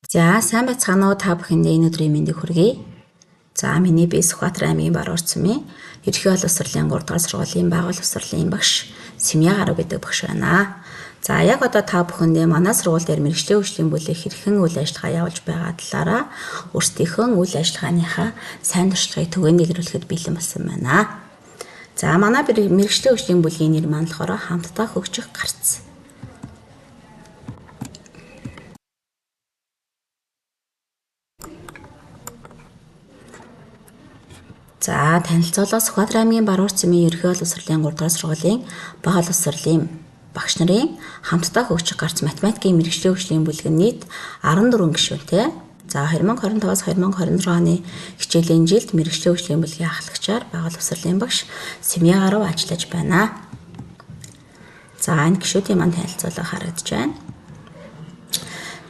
За сайн байцгаана уу та бүхэндээ энэ өдрийн мэндийг хүргэе. За миний би Сүхбаатар аймгийн Баруун Цэмийн Ерөнхий Олонх Улсурлын 3 дугаар сургуулийн байгууллага улсурлын багш Сэмья гарав гэдэг багш байна. За яг одоо та бүхэндээ манай сургууль дээр мэргэжлийн хөгжлийн бүлэг хэрхэн үйл ажиллагаа явуулж байгаа талаараа өөрсдийнхөө үйл ажиллагааныхаа сайн туршлагыг түгээн илрүүлэхэд бэлэн болсон байна. За манай мэргэжлийн хөгжлийн бүлгийн нэр маань болохоор хамтдаа хөгжих гарц. За танилцуулга Сүхбаатар аймгийн Баруун Цэмийн Ерөнхий Олонх Улсурлын 3 дугаар сургуулийн байгууллага улсурлын багш нарын хамтдаа хөгжих гарц математикийн мэргэжлийн хөгжлийн бүлэг нь нийт 14 гишүүнтэй. За 2025-аас 2026 оны хичээлийн жилд мэргэжлийн хөгжлийн бүлгийн ахлагчаар байгууллага улсурлын багш Сэмья гарав ажиллаж байна. За энэ гишүүдийн маань танилцуулга харагдаж байна.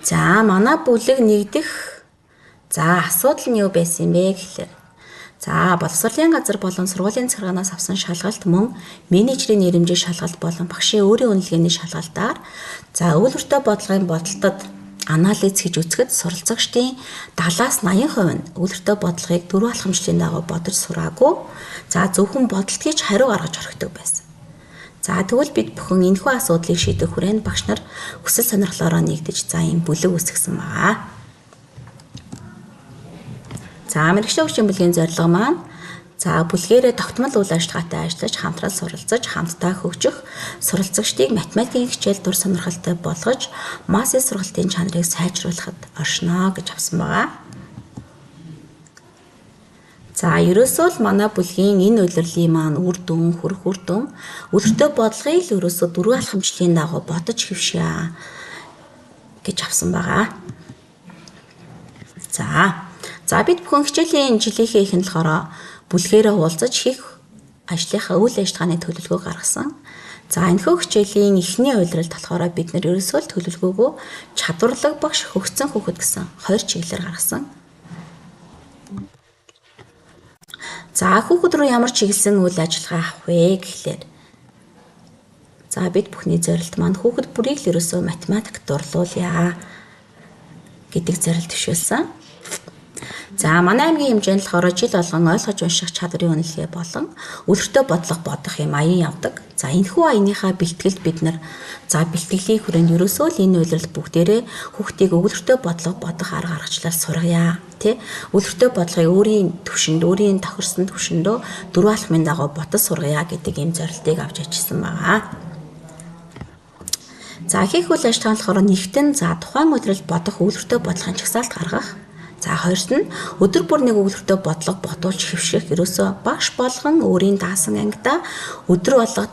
За манай бүлэг нэгдэх асуудал нь юу байсан бэ гэхлээр за боловсролын газар болон сургуулийн захиргаанаас авсан шалгалт мөн менежерийн нэрэмжийн шалгалт болон багшийн өөрийн үнэлгээний шалгалтаар за өвлөртөө бодлогын бодолтод анализ хийж үзэхэд суралцагчдын 70-аас 80% нь өвлөртөө бодлогыг дөрвөн алхамжлалын дагуу бодож сураагүй. За зөвхөн бодолт хийж хариу гаргаж орхидог байсан. За тэгвэл бид бүхэн энэхүү асуудлыг шийдэх хүрээнд багш нар хүсэл сонирхлоороо нэгдэж за ийм бүлэг үүсгэсэн байгаа. За мэргэжлийн хөгжлийн бүлгийн зорилго маань за бүлгээрээ тогтмол үйл ажиллагаатай ажиллаж хамтран суралцаж хамтдаа хөгжих суралцагчдыг математикийн хичээл дур сонирхолтой болгож масын сургалтын чанарыг сайжруулахад оршино гэж авсан байгаа. За ерөөсөө л манай бүлгийн энэ удирдлагын маань үр дүн өвлөртөө бодлогыг л ерөөсөө дөрвөн алхамжлалын дагуу бодож хэвшээ гэж авсан байгаа. За бид бүхэн хичээлийн жилийнхээ эхэнд болохоор бүлгээрээ уулзаж хийх ажлынхаа үйл ажиллагааны төлөвлөгөө гаргасан. За энэхүү хичээлийн эхний удирдалд болохоор бид нэр ерөөсөө л төлөвлөгөөгөө чадварлаг багш хөгцсөн хүүхэд гэсэн 2 чиглэлээр гаргасан. За хүүхэд рүү ямар чиглэсэн үйл ажиллагаа авах вэ гэхлээр за бид бүхний зорилт маань хүүхэд бүрийг л ерөөсөө математикт дурлуулъя гэдэг зорилт төвшүүлсэн. За манай аймгийн хэмжээнд болохоор жил болгон ойлгож унших чадрын үнэлгээ болон өвлөртөө бодлого бодох юм аян явдаг. За энэхүү аяныхаа бэлтгэлд бид нар за бэлтгэлийн хүрээнд ерөөсөө л энэ үйлрэл бүгдээрээ хүүхдийг өвлөртөө бодлого бодох арга аргачлал сургая. Өвлөртөө бодлогыг өөрийн төвшөнд, өөрийн тохирсон төвшөндөө дөрвөн алхмын дагуу бодож сургая гэдэг ийм зорилтыг авч ажилласан байгаа. За хийх үйл ажиллагаа нь болохоор нэгтэн за тухайн үйлрэл бодох өвлөртөө бодлогын чагсаалт гаргах. За хоёрт нь өдөр бүр нэг өвлөртөө бодлого бодуулж хэвших ерөөсөө багш болгон өөрийн даасан ангидаа өдөр болгон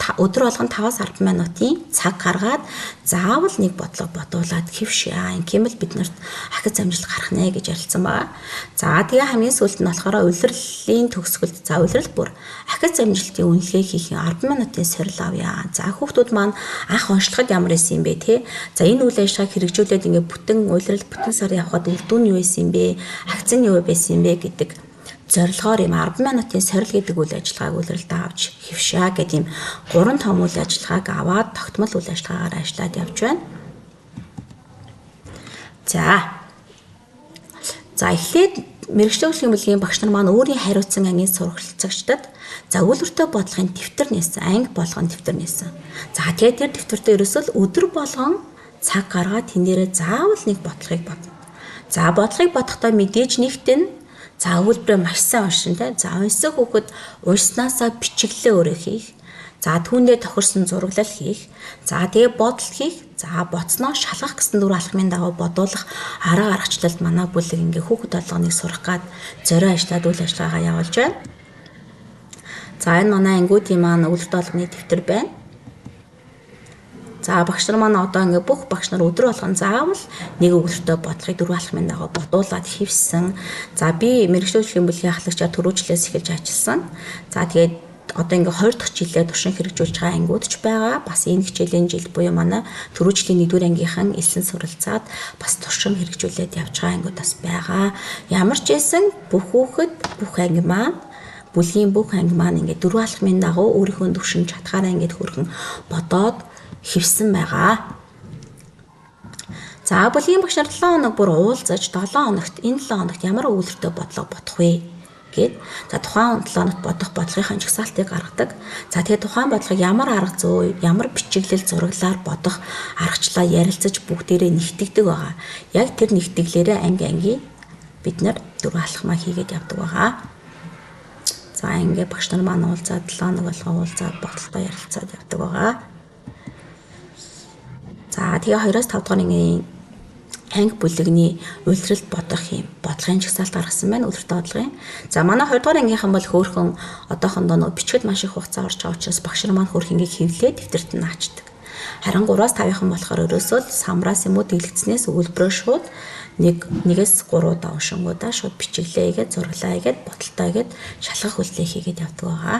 5-10 минутын цаг гаргаад заавал нэг бодлого бодуулаад хэвшээ. Ингээм л бид нарт ахиц амжилт гарах нэ гэж ярилцсан байгаа. За тэгээ хамгийн сүүлд нь болохоор улирлын төгсгөлд за улирал бүр ахиц амжилтын үнэлгээ хийх 10 минутын сорил авъя. За хүүхдүүд маань анх уншлахад ямар байсан юм бэ те? За энэ үйл ажиллагааг хэрэгжүүлээд ингээ бүтэн сар явхад үр дүн юу байсан юм бэ? Акцент юу байсан юм бэ гэдэг зорилгоор юм 10 минутын сорил гэдэг үйл ажиллагааг улиралд авч хэвшээ гэдэг юм 3 том үйл ажиллагааг аваад тогтмол үйл ажиллагаагаар ажиллаад явж байна. За эхлээд мэргэжлийн хөгжлийн бүлгийн багш нар маань өөрийн хариуцсан ангийн сургалтчдад за өвлөртөө бодлогын дэвтэр нээсэн, анги болгон дэвтэр нээсэн. За тэгээд тэр дэвтэртээ ерөөсөө л өдөр болгон цаг гаргаад тэн дээрээ заавал нэг бодлогыг бодно. За бодлогыг бодохдоо мэдээж нэгтэн за өгүүлбэрээ маш сайн уншинтай. За уншсан хүүхэд уншснаасаа бичиглээ өөрөө хийх. За түүндээ тохирсон зураглал хийх. За тэгээ бодолт хийх. За боцноо шалгах гэсэн дөрвөн алхмын дагуу бодуулах арга аргачлалд манай бүлэг ингээ хүүхэд толгоныг сурах гад зорио ажиллаад үйл ажиллагаагаа явуулж байна. За энэ манай ангиудын маань өвлөртөө болгоны дэвтэр байна. За багш нар маань одоо ингээ бүх багш нар өдөр болгон заавал нэг өвлөртөө бодлогыг дөрвөн алхмын дагуу бодуулаад хийвсэн. За би мэргэжлийн хөгжлийн бүлгийн ахлагчаар түрүүжлээс эхэлж ажилласан. За тэгээд одоо ингээ 20 дахь жилээ туршин хэрэгжүүлж байгаа ангиуд ч байгаа. Бас энэ хичээлийн жил буюу манай түрүүжлийн 1-р ангийнхан элсэн суралцаад бас туршин хэрэгжүүлээд явж байгаа ангиуд бас байгаа. Ямар ч байсан бүх хүүхэд бүх анги маань бүлгийн бүх анги маань ингээ дөрвөн алхмын дагуу өөрийнхөө төвшин чадхаараа ингээ хөрхөн бодоод хэвсэн байгаа. За бүлгийн багш нар 7 хоног бүр уулзаж 7 хоногт энэ 7 хоногт ямар өвлөртөө бодлого бодох вэ гэд за тухайн 7 хоногт бодох бодлогын жагсаалтыг гаргадаг. За тэгээд тухайн бодлого ямар арга зүй, ямар бичиглэл зураглаар бодох аргачлаа ярилцаж бүгдээрээ нэгтгэдэг байгаа. Яг тэр нэгтгэлээрээ анги бид нар дөрөв алхмаа хийгээд явдаг байгаа. За ингээ багш нар маань уулзаад 7 хоног болгоо уулзаад бодолтой ярилцаад явдаг байгаа. За тэгээ 2-5 дугаар ангийн анги бүлэгний улиралд бодох юм бодлогын жагсаалт гаргасан байна өдөртөө бодлогын. За манай 2 дугаар ангийнхан бол хөөхөн одоохондоо нөө бичгэд маш их хугацаа орж байгаа учраас багш нар маань хөөхөнгийг хэвлээд дэвтэрт нь аачдаг. Харин 3-5 болохоор өрөөсөө самраас юм уу дэлгэцнээс өгүүлбэрөө шууд 1-3 удаа уншингуудаа шууд бичиглээ хийгээд зураглаа хийгээд бодолтой хийгээд шалгах үйлдэл хийгээд явдаг байгаа.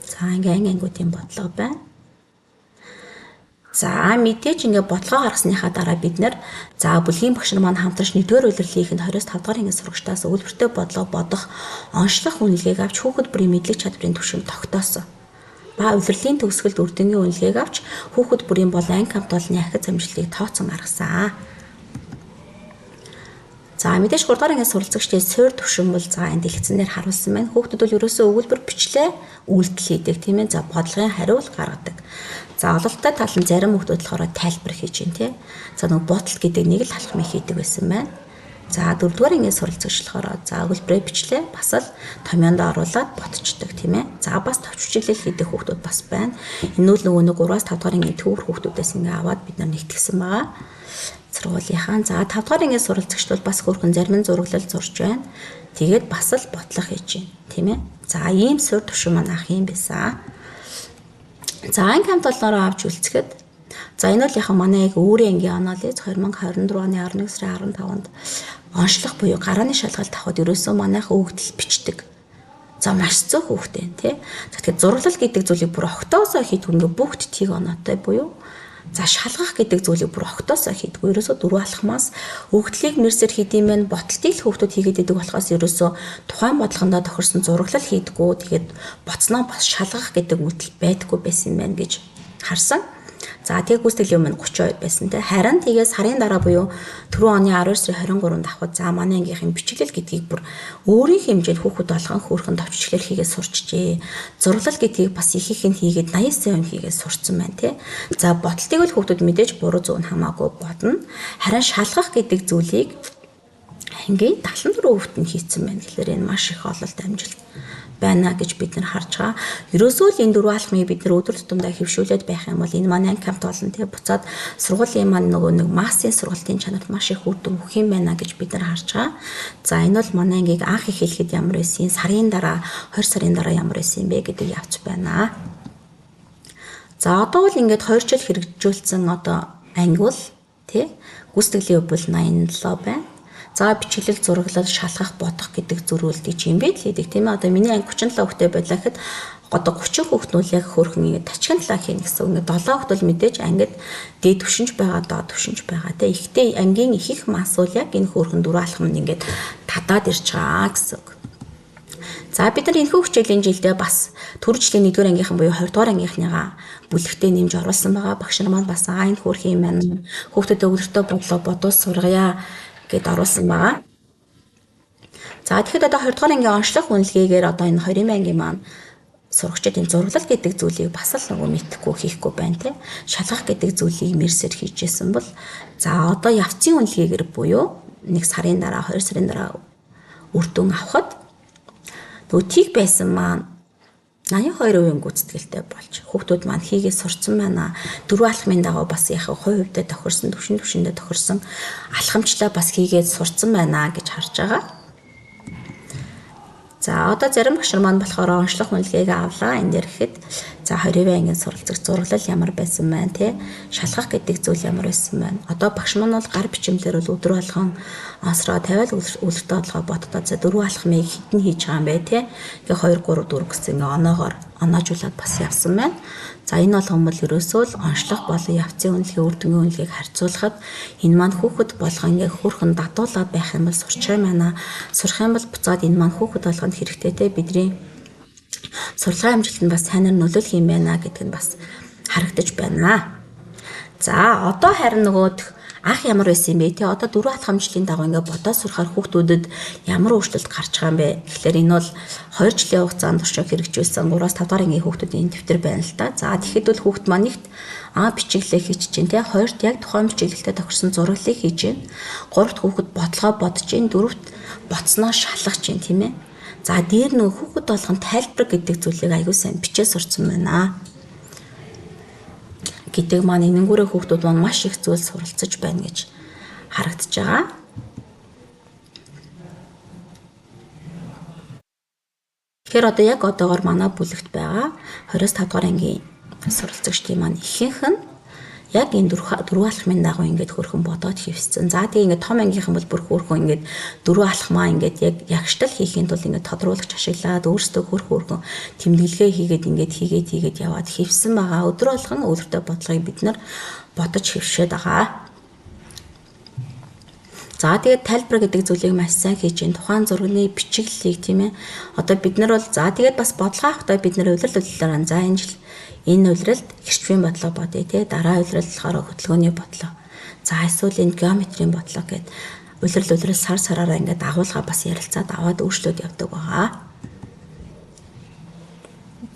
За ингээ ангиудын бодлого байна. За мэдээж ингээ бодлогоо гаргасныхаа дараа бид нэр за бүлгийн багш нар маань хамтарч 1-р улирлынхэнд 25 дугаар ангийн сурагчдаас өгүүлбэртэй бодлого бодох онцлог үнэлгээг авч хүүхэд бүрийн мэдлэг чадварын түвшинг тогтоосон. Ба улирлын төгсгөлд үр дүнгийн үнэлгээг авч хүүхэд бүрийн бол анги хамт олонны ахиц амжилтыг тооцсон гаргасан. За мэдээж 3 дугаар ангийн суралцагчдын суур түвшин бол за энэ дэлгэцэн дээр харуулсан байна. Хүүхдүүд бол ерөөсөө өгүүлбэр бичлээ үйлдэл хийдэг тийм ээ. За бодлогын хариулт гаргадаг. За ололттой тал нь зарим хүүхдүүд болохоор тайлбар хийж байна тий. За нэг бодолт гэдэг нэг л халахмыг хийдэг байсан байна. За 4 дугаар ангийн суралцагч болохоор за өгүүлбэрээ бичлээ бас л томьёонд оруулаад ботчдаг тийм ээ. За бас товччлэл хийдэг хүүхдүүд бас байна. Энэ нөгөө нэг 3-5 дугаар ангийн төвөр хүүхдүүдээс ингээ аваад бид нар нэгтгэсэн байгаа. Сургуулийнхаа за 5 дугаар ангийн суралцагчд бол бас хөөрхөн зарим зураглал зурж байна. Тэгээд бас л бодлого хийж байна тийм ээ. За ийм суурь төвшин маань ах юм байсан. За анги хамт олноороо авч үлцэхэд за энэ бол яхан манай яг өөрийн ангийн анализ 2024 оны 11 сарын 15-нд онцлог буюу гарааны шалгалт авахд ерөөсөө манайх өгдөл бичдэг. За маш зөв хүүхдээ тий. За тэгэхээр зураглал гэдэг зүйлийг бүр октоосоо хийдэг ингээ бүгд тийг оноотой буюу за шалгах гэдэг зүйлийг бүр октоосоо хийдэг. Ерөөсөө 4 алхмаас өгдлийг нэрсээр хийдэм байх боталтыг л хүүхдүүд хийгээд идэг болохоос ерөөсөө тухайн бодлогондоо тохирсон зураглал хийдэггүй. Тэгээд боцноо бас шалгах гэдэг үйлдэл байдаггүй байсан юм байна гэж харсан. За тэг гүйцэтгэлийн өмнө 32 байсан те. Харин тэгээ сарын дараа буюу түрүүн оны 12 сарын 23-нд авахд за манай ангийнхэн бичиглэл гэдгийг бүр өөрийн хэмжээнд хүүхэд болгон хөөрхөн товччлэл хийгээд сурчжээ. Зураглал гэдгийг бас их их нь хийгээд 89% хийгээд сурцсан байна те. За боталтыг л хүүхдүүд мэдээж буруу зөв нь хамаагүй бодно. Харин шалгах гэдэг зүйлийг ангийн 74% нь хийцэн байна. Тэгэхээр энэ маш их ололт амжилт байна гэж бид нар харж байгаа. Ерөөсөө л энэ 4 алхмыг бид нар өдөр тутамдаа хэвшүүлээд байх юм бол энэ маань анги хамт олон тий буцаад сургуулийн маань нөгөө нэг массын сургалтын чанарт маш их үр дүн өгөх юм байна гэж бид нар харж байгаа. За энэ бол манай ангийг анх эхлэхэд ямар байсан, сарын дараа 20 сарын дараа ямар байсан бэ гэдэг явц байна. За одоо бол ингээд 2 жил хэрэгжүүлсэн одоо анги бол тий гүйцэтгэлийн хувь бол 87 байна. За бичиглэл зураглал шалгах бодох гэдэг зөрүүлдэг юм бэ л хийдэг тийм ээ. Одоо миний анги 37 хүүхдэд байлаа гэхэд одоо 30 хүүхэд нь яг хөөрхөн ингэ тачган талаа хийнэ гэсэн. Ингэ 7 хүүхэд бол мэдээж ангид дээд төвшинж байгаа, доод төвшинж байгаа. Тэ ихтэй ангийн их мас бол яг энэ хөөрхөн 4 алхамд ингэ татаад ирж байгаа гэсэн. За бид нар энэхүү хичээлийн жилдээ бас түрүү жилийн 1-р ангийнхан буюу 20 дугаар ангийнхныгаа бүлэгтээ нэмж оруулсан байгаа. Багш нар маань бас энэ хөөрхөн юм байна. Хүүхдэд өгөлтөө бодлоо бодуул сургая гэд оруулсан байгаа. За тэгэхэд одоо 20 дугаар ангийн онцлог үнэлгээгээр одоо энэ 20 ангийн маань сурагчдын зураглал гэдэг зүйлийг бас л нөгөө мэдхгүй хийхгүй байна те. Шалгах гэдэг зүйлийг мэрсээр хийжсэн бол за одоо явцын үнэлгээгээр буюу 1 сарын дараа 2 сарын дараа үр дүн авахд нөгөө тийг байсан маань 82% гүйцэтгэлтэй болж хүүхдүүд маань хийгээд сурцсан байна. 4 алхмын дагуу бас яг хувьдаа тохирсон төвшөндөө тохирсон алхамчлаа бас хийгээд сурцсан байна гэж харж байгаа. За одоо зарим багш нар маань болохоор онцлог үнэлгээг авлаа. Энд дээр ихэд за 20 ангийн суралцагч зураглал ямар байсан байна те. Шалгах гэдэг зүйл ямар байсан байна. Одоо багш маань бол гар бичмлэр бол өдөр болгон онсроо тавиал үлгэртэй бодлого боддоо за 4 алхмыг хитэн хийж байгаа юм бэ те. Ингээ 2 3 4 гэсэн ингээ оноогоор оноожуулаад бас явсан байна. За энэ болгон бол ерөөсөө л онцлог болон явцын үнэлгээ үр дүнгийн үнэлгээг харьцуулахад энэ маань хүүхэд болгон ингээ хөөрхөн дадуулаад байх юм бол сурч юм байна. Сурах юм бол буцаад энэ маань хүүхэд болгонд хэрэгтэй те бидний сурлагын амжилтанд бас сайнаар нөлөөлөх юм байна гэдг нь бас харагдаж байна. За одоо харин нөгөөх ах ямар байсан юм бэ те одоо 4 алхамжлалын дагуу ингээд бодоод сурахаар хүүхдүүдэд ямар өөрчлөлт гарч байгаа юм бэ гэхээр энэ бол 2 жилийн хугацаанд туршиж хэрэгжүүлсэн 3-5 дахь ангийн хүүхдүүдийн дэвтэр байна л да. За тэгэхэд бол хүүхд маань нэгт бичиглээ хийчих чинь те хоёрт яг тухайн бичиглэлтэй тохирсон зураглалыг хийж чинь гуравт хүүхд бодлогоо бодож чинь дөрөвт боцноо шалгах чинь тийм ээ. За дээр нөгөө хүүхд болгон тайлбар гэдэг зүйлийг аягүй сайн бичээ сурцсан байна. Гэдэг маань энэнгүүрээ хүүхдүүд маань маш их зүйл суралцаж байна гэж харагдаж байгаа. Тэгэхээр одоо яг одоогоор манай бүлэгт байгаа 25 дугаар ангийн суралцагчдын маань ихэнх нь яг энэ 4 алхмын дагуу ингээд хөрхөн бодоод хийвсэн. За тэгээ ингээд том ангийнхан бол бүр хөрхөн ингээд 4 алхмаа ингээд яг ягштал хийхийн тулд ингээд тодруулагч ашиглаад өөрсдөө хөрхөн тэмдэглэгээ хийгээд яваад хийвсэн байгаа. Өдөр болгон өөртөө бодлогыг бид нар бодож хэвшээд байгаа. За тэгээд тайлбар гэдэг зүйлийг маш сайн хийж ин тухайн зургийн бичиглэлийг тийм ээ. Одоо бид нар бол за тэгээд бас бодлого авахдаа бид нар улирал за энэ улиралд хэрчвийн бодлого бодъё тий дараа улирал болохоор хөдөлгөөний бодлого. За эсвэл энэ геометрийн бодлого гэд улирал сар сараараа ингээд агуулга бас ярилцаад аваад өөрчлөлт явдаг байгаа.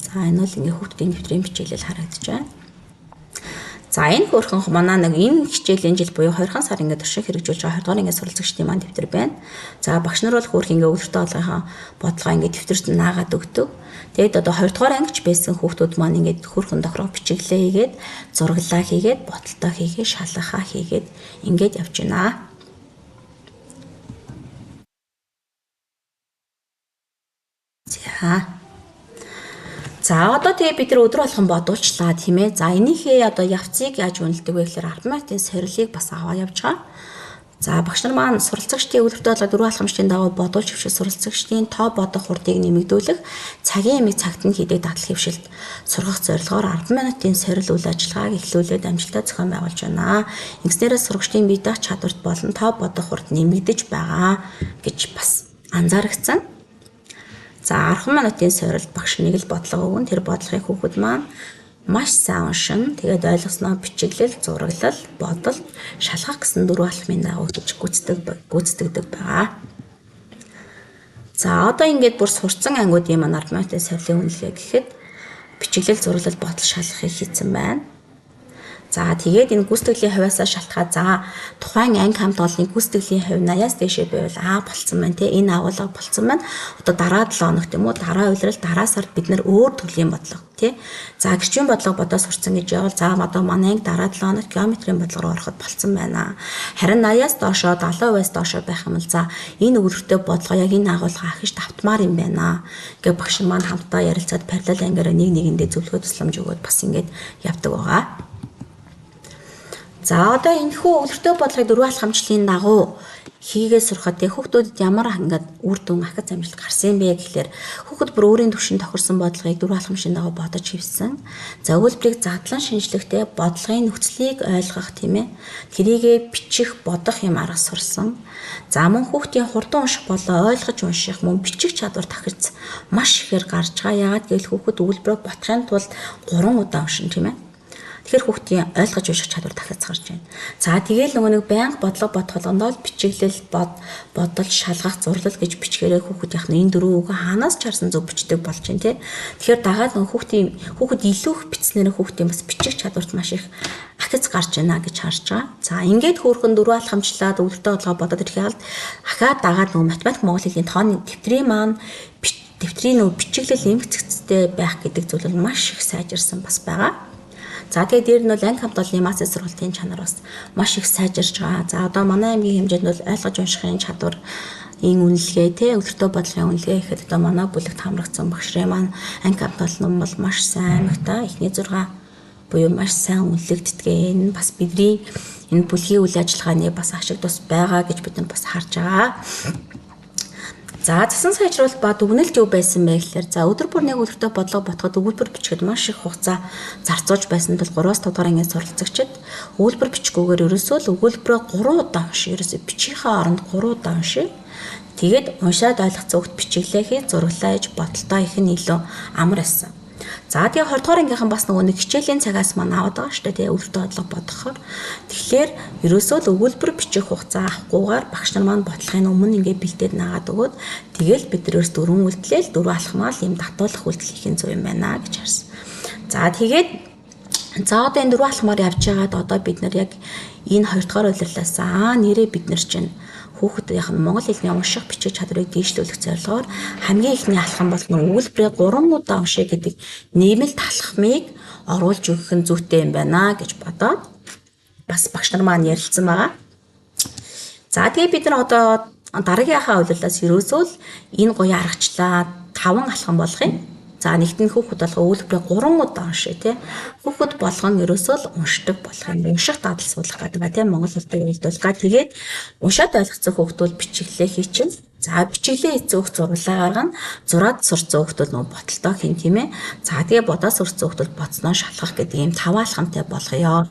За энэ бол ингээд хүүхдийн дэвтрийн бичиглэл харагдаж байна. За энэ хөрхөн манай нэг энэ хичээлийн жил буюу 2 сар ингээд туршиж хэрэгжүүлж байгаа 20 дугаар ингээд суралцагчдын маань дэвтэр байна. За багш нар бол хөөрх ингээд өөртөө болгохоо бодлогоо ингээд дэвтэрт наагаад өгдөг. Тэгэд одоо 2 дугаар ангич байсан хүүхдүүд маань ингээд хөрхөн тохироо бичиглээ хийгээд зураглаа хийгээд бодолтоо хийгээд шалгахаа хийгээд ингээд явж байна. За одоо тэгээ бид нар өдөр болгон бодуулчлаа тийм ээ. За энийхээ одоо явцыг яаж үнэлдэг вэ гэхээр аргументын сорилыг бас аваа явж байгаа. За багш нар маань суралцагчдын өвлөртөө 4 алхамжлалын дагуу бодуулж хөвшил суралцагчдын тоо бодох хурдыг нэмэгдүүлэх цагийн эмэг цагт нь хийдэг дадлаг хөвшилт сургах зорилгоор 10 минутын сорил үйл ажиллагааг эхлүүлээд амжилттай зохион байгуулж байна. Ингэснээрээ сурагчдын бие даах чадварт болон тоо бодох хурд нэмэгдэж байгаа гэж бас анзаарэгдсэн. За 10 минутын сорилт багш нэг л бодлого өгөн тэр бодлогыг хүүхэд маань маш сайн уншин тэгээд ойлгосноо бичиглэл, зураглал, бодолт, шалгах гэсэн 4 алхмын дагуу гэж гүйцэтгэдэг байгаа. За одоо ингээд бүр сурцсан ангиудын маань 10 минутын сорилын үнэлгээ гэхэд бичиглэл, зураглал, бодол, шалгахыг хийсэн байна. За тэгээд энэ гүйцэтгэлийн хувьяасаа шалтгаад за тухайн анги хамт олонний гүйцэтгэлийн хувь 80-аас дээшээ байвал болцсон байна тий энэ агуулга болцсон байна. Одоо дараа 7 хоногт юм уу дараа улирал дараа сард бид нэр өөр төрлийн бодлого тий. За гэрчийн бодлого бодоо сурцсан гэж явал за одоо манай анги дараа 7 хоногт геометрийн бодлогоор ороход болцсон байна. Харин 80-аас доошоо 70%-аас доошоо байх юм бол за энэ өвлөртөө бодлого яг энэ агуулга ахиж давтмаар юм байна. Ингээ багш маань хамтдаа ярилцаад параллел ангиараа нэгэндээ зөвлөгөө тусламж өгөөд бас ингээд явдаг байгаа. За одоо энэ хүү өвлөртөө бодлогыг 4 алхамжлалын дагуу хийгээд сурахад хүүхдүүдэд ямар ингээд үр дүн ахиц амжилт гарсан юм бэ гэхээр хүүхэд бүр өөрийн төвшин тохирсон бодлогыг 4 алхамжлалын дагуу бодож хийвсэн. За өгүүлбэрийг задлан шинжлэхдээ бодлогын нөхцөлийг ойлгох тийм ээ. Тэрийгэ бичих, бодох юм арга сурсан. За мөн хүүхдийн хурдан унших болоо ойлгож унших мөн бичих чадвар тахирц маш ихээр гарч байгаа. Яагаад гэвэл хүүхэд өгүүлбэрийг ботхын тулд 3 удаа уншин тийм ээ. Тэгэхээр хүүхдийн ойлгож унших чадвар дахиад гарч байна. За тэгээд нөгөө нэг байнга бодлого бодох болгондоо бичиглэл, бодол, шалгах, зурлал гэж бичгээрээ хүүхэд яхна энэ дөрвөө үг хаанаас ч харсан зөв бичдэг болж байна тий. Тэгэхээр дагаад нөгөө хүүхэд илүү их бичснээр хүүхдийн бас бичих чадварт маш их ахиц гарч байна гэж харж байгаа. За ингээд хөөрхөн 4 алхамжлаад өвлөртөө бодлого бодоод ирэхэд ахаад дагаад нөгөө математик монгол хэлний тооны дэвтрийн маань дэвтрийн нөгөө бичиглэл эмгцэгцтэй байх гэдэг зүйл нь маш их сайжирсан бас байгаа. За тэгээд дээр нь бол анги хамт олонний масын сургалтын чанар бас маш их сайжирч байгаа. За одоо манай аймгийн хэмжээнд бол ойлгож уншихын чадвар ийн үнэлгээ тий өвлөртөө бодлогын үнэлгээ гэхэд одоо манай бүлэгт хамрагдсан багшрын маань анги хамт олон бол маш сайн аймагта эхний 6 буюу маш сайн үнэлэгддэг. Энэ бас бидний энэ бүлгийн үйл ажиллагааны бас ашиг тус байгаа гэж бид нар бас харж байгаа. За засан сайжруулалт ба дүгнэлт юу байсан бэ гэхээр за өдөр бүр нэг өвлөртөө бодлого ботход өгүүлбэр бичгэд маш их хугацаа зарцуулж байсан тул 3-5 дугаар ангийн суралцагчид өгүүлбэр бичгүүгээр ерөөсөө л өгүүлбэрээ 3 удаа уншиж ерөөсөө бичихээ оронд 3 удаа уншиж тэгээд уншаад ойлгоцсон хөлт бичиглээ хий зураглаа хийж бодолтой их нь илүү амар байсан. За тэгээ 20 дугаар ангийнхан бас нөгөө нэг хичээлийн цагаас маань аваад байгаа шүү дээ тий өвөлтөө бодлого бодохоор. Тэгэхээр ерөөсөө л өгүүлбэр бичих хугацаа авахгүйгээр багш нар маань бодлогын өмнө ингээ бэлдээд наагаад өгөөд тэгэл бид нэрс дөрвөн үйлдэлэл дөрөв алхмаар юм татуулах үйлдэл хийх зүйл юм байна гэж харсан. За тэгээд одоо энэ дөрвөн алхмаар явж байгаад одоо бид нар яг энэ 2 дугаар улирлаас нэрээ бид нар чинь хүүхдүүдийнх нь монгол хэлний унших бичих чадварыг дээшлүүлэх зорилгоор хамгийн ихний алхам бол өгүүлбэрээ 3 удаа уншия гэдэг нэмэлт алхмыг оруулж өгөх нь зүйтэй юм байна гэж бодоод бас багш нар маань ярилцсан байгаа. За тэгээ бид нар одоо дараагийнхаа улирлаас ерөөсөө л энэ гоё аргачлаа 5 алхам болгоё. За нэгт нь хүүхэд болгоо өгүүлбэрээ 3 удаа уншия тий. Хүүхэд болгон ерөөсөө л уншдаг болох юм. Унших дадал суулгах гэдэг тий монгол хэлээр үйлдүүлгээ. Тэгээд уншаад ойлгоцсон хүүхдүүд бичиглээ хийчин. За бичиглээ эзөөх зурлаа гаргана. Зураад сурцсан хүүхдүүд нөгөө боталтой хийн тийм ээ. За тэгээ бодоод сурцсан хүүхдүүд боцноо шалгах гэдэг ийм 5 алхамтай болгоё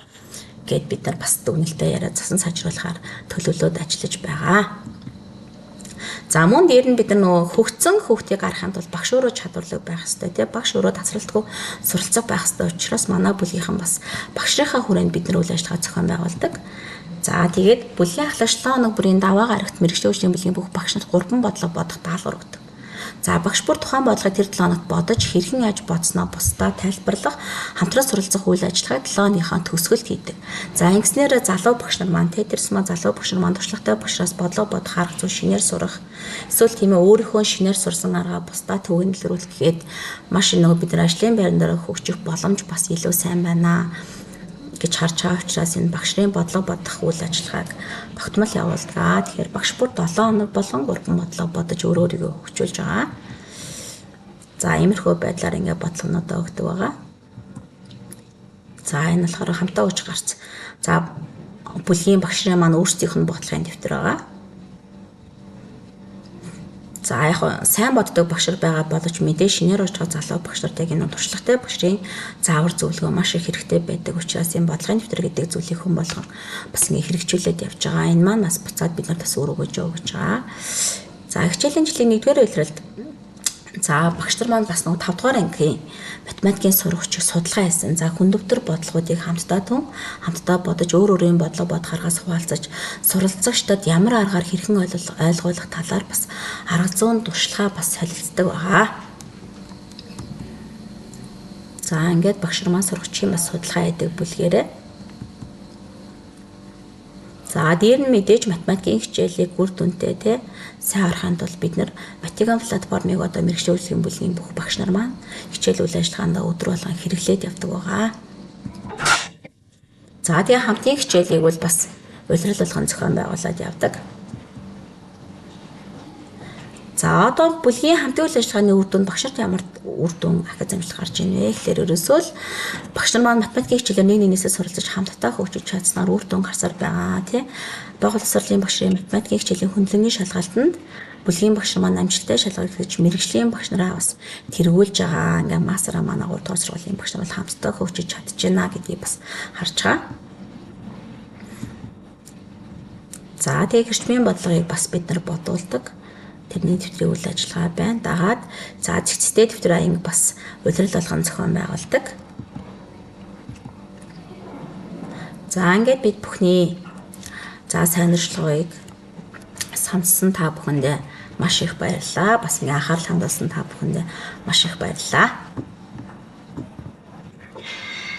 гэд бид нар бас дүгнэлтээ яриа засан сайжруулахаар төлөвлөд ажиллаж байгаа. За мөн дээр нь бид нар нөгөө хөгцсөн хүүхдийг гаргаханд бол багш өөрөө чадварлаг байх хэрэгтэй тийм багш өөрөө тасралтгүй суралцах байх хэрэгтэй учраас манай бүлгийнхэн бас багшийнхаа хүрээнд бид нар үйл ажиллагаа зохион байгуулдаг. За тэгээд бүлгийн ахлах 7 хоног бүрийн даваа гарагт мэргэжлийн хөгжлийн бүлгийн бүх багш нарт 3 бодлого бодох даалгавар өгдөг. За багш бүр тухайн бодлогыг тэр 7 хоногт бодож хэрхэн яаж бодсноо бусдаа тайлбарлах, хамтран суралцах үйл ажиллагааг 7 хоногийн төгсгөлд хийдэг. За ингэснээр залуу багш нар маань тэрс маань залуу багш нар маань туршлагатай багшраас бодлого бодох арга зүй шинээр сурах. Эсвэл тийм ээ өөрийнхөө шинээр сурсан аргаа бусдаа төвөгнөлрүүлэх гээд маш нөгөө бид нар ажлын байран дээр хөгжих боломж бас илүү сайн байна гэж харж байгаа учраас энэ багш нарын бодлого бодох үйл ажиллагааг тогтмол явуулдаг. Тэгэхээр багш бүр 7 хоног болгон 3 бодлого бодож өөрийгөө хөгжүүлж байгаа. За иймэрхүү байдлаар ингээ бодлогонуудаа өгдөг байгаа. За энэ болохоор хамтаа өгч гарц. За бүлгийн багш нарын маань өөрсдийнх нь бодлогын дэвтэр байгаа. За яг сайн боддог багш нар байгаа боловч мэдээ шинээр орж байгаа залуу багш нартайг энэ туршлагатай багшийн заавар зөвлөгөө маш их хэрэгтэй байдаг учраас энэ бодлогын дэвтэр гэдэг зүйлийг хүн болгон бас ингэ хэрэгжүүлээд явж байгаа. Энэ маань бас буцаад бид нар бас өрөөгөж өгч байгаа. За хичээлийн жилийн 1-р улиралд за багш нар маань бас нэг 5 дугаар ангийн математикийн сурагчид судалгаа хийсэн. За хүндөвтөр бодлогуудыг хамтдаа бодож өөр өөрийн бодлого бодохоос хуваалцаж суралцагчдад ямар аргаар хэрхэн ойлгуулах талаар бас арга зүйн туршлагаа бас солилцдог байгаа. За ингээд багш нар маань сурагчийн бас судалгаа хийдэг бүлгээрээ. За дээр нь мэдээж математикийн хичээлийг үр дүнтэй тий сайн орохын тулд бид нар Математикийн платформыг одоо мэргэжлийн бүлгийн бүх багш нар маань хичээл үйл ажиллагаанд өдөр болгон хэрэглээд явдаг байгаа. За тэгээ хамтын хичээлийг бол бас улирал болгон зохион байгуулад явдаг. За одоо бүлгийн хамтын үйл ажиллагааны үр дүнд багш нарт ямар үр дүн ахиц амжилт гарч ийн вэ гэхээр ерөөсөө л багш нар маань математикийн хичээлээр нэг нэгнээсээ суралцаж хамтдаа хөгжиж чадсанаар үр дүн гарсаар байгаа тий. Байгууллагын багшийн математикийн хичээлийн хөндлөнгийн шалгалтанд бүлгийн багш нар маань амжилттай шалгалт хийж мэргэжлийн багш нараа бас тэргүүлж байгаа. Ингээ мастераа манай 3 дугаар сургуулийн багш нар бол хамтдаа хөгжиж чадчихна гэдгийг бас харж байгаа. За тэгээ гэрчмийн бодлогыг бас бид нар бодуулдаг. Тэрний дэвтрийн үйл ажиллагаа байна. Дагаад за зэгцтэй дэвтэр аянг бас улирал болгон зохион байгуулдаг. За ингээд бид бүхний за сайнэрчлагыг сонссон та бүхэндээ маш их баярлалаа. Бас ингээ анхаарал хандуулсан та бүхэндээ маш их баярлалаа.